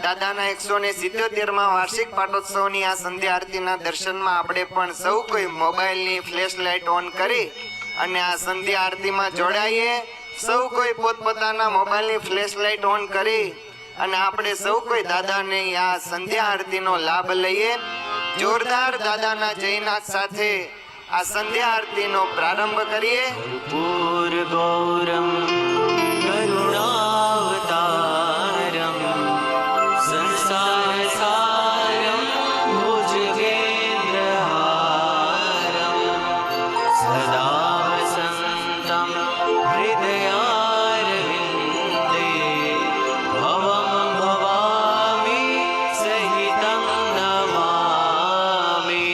દાદાના 177માં વાર્ષિક પાટોત્સવની આ સંધ્યા આરતીના દર્શનમાં આપણે પણ સૌ કોઈ મોબાઈલની ફ્લેશ લાઇટ ઓન કરી અને આ સંધ્યા આરતીમાં જોડાઈએ. સૌ કોઈ પોતપોતાના મોબાઈલની ફ્લેશ લાઇટ ઓન કરી અને આપણે સૌ કોઈ દાદાની આ સંધ્યા આરતીનો લાભ લઈએ. જોરદાર દાદાના જયનાથ સાથે આ સંધ્યા આરતીનો પ્રારંભ કરીએ. પૂર ગૌરમ કરુણાવતારમ સંસાર સારમ ભુજગેન્દ્રહારમ સદા વસંતમ હૃદયારવિંદે ભવમ ભવામિ સહિતં નમામિ.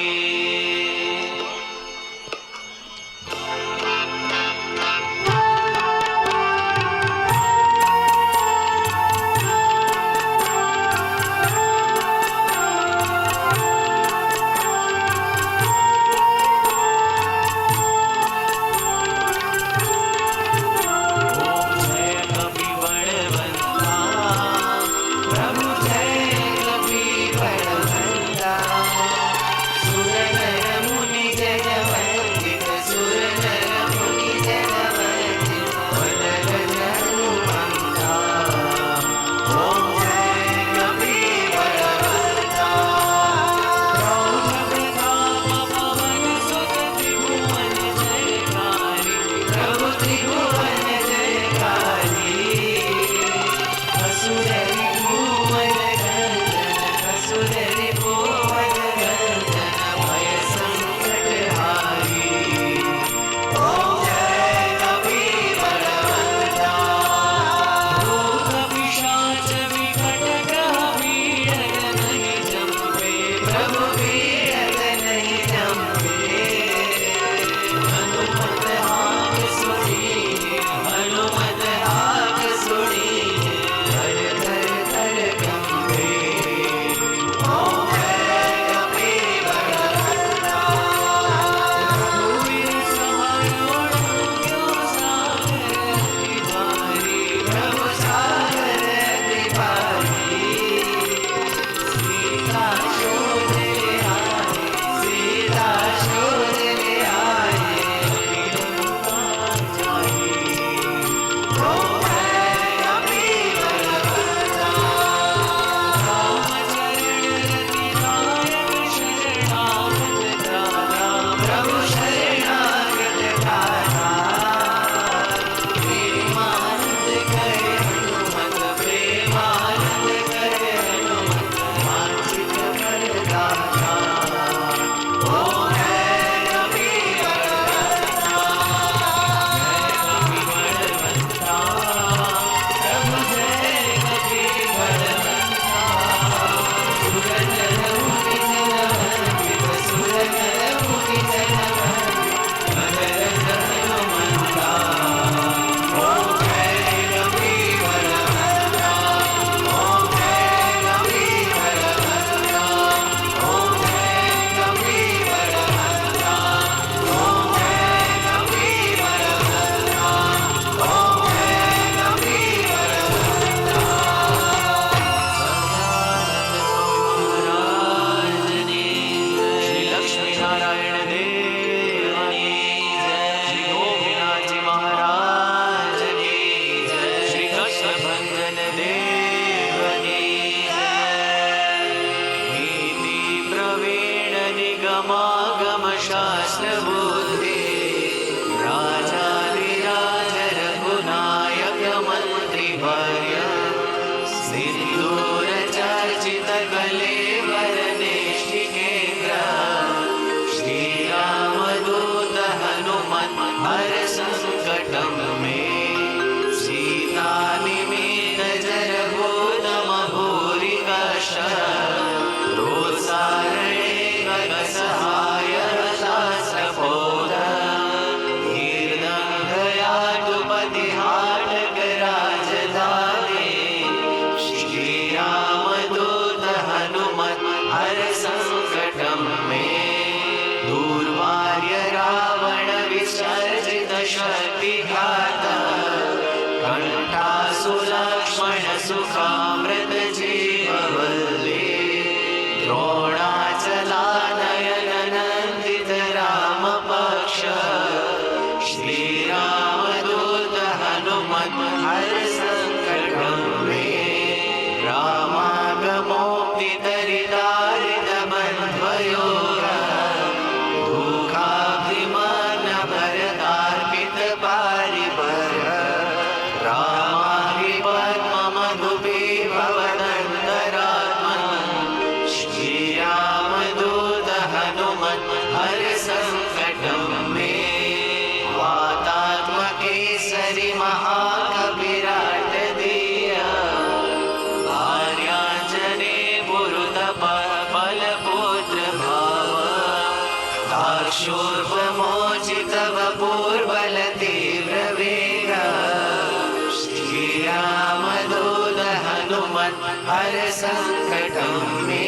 हर सङ्कटं मे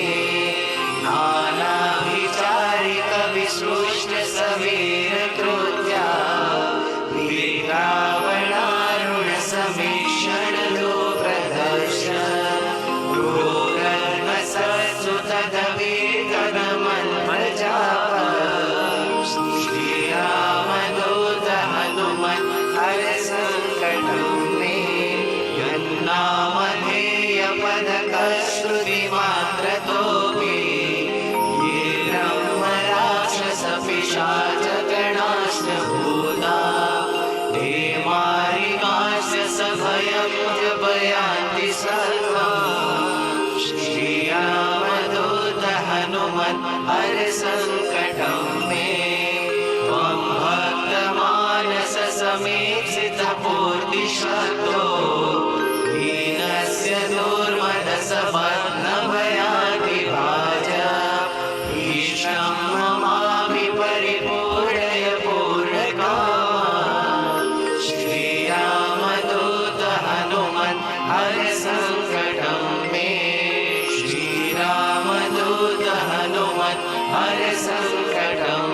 नानाविचारिक विसृष्ट सवीरकृत्या वीरावणारुण समीक्षण प्रदर्शन रोगन्मसत्सु तदवीतनमन्मजाप श्रीरामदूत हनुमन् हर सङ्कटं मे यन्नामधेय पदकश्रुतिमात्रतोऽपि ये ब्रह्मराक्षसपिशाचगणाश्चभूता ते मारिकास्य सभयं जपयान्ति सर्वम् श्रीरामदूत हनुमन् हर सङ्कटं मे त्वं भक्तमानस समीक्षितपूर्तिशतो दीनस्य दुर्मदसपत्नभयातिभाज ईशं ममापि परिपूरय पूर्णकाम श्रीरामदूत हनुमन् हर सङ्कटं मे श्रीरामदूत हनुमन् हर सङ्कटं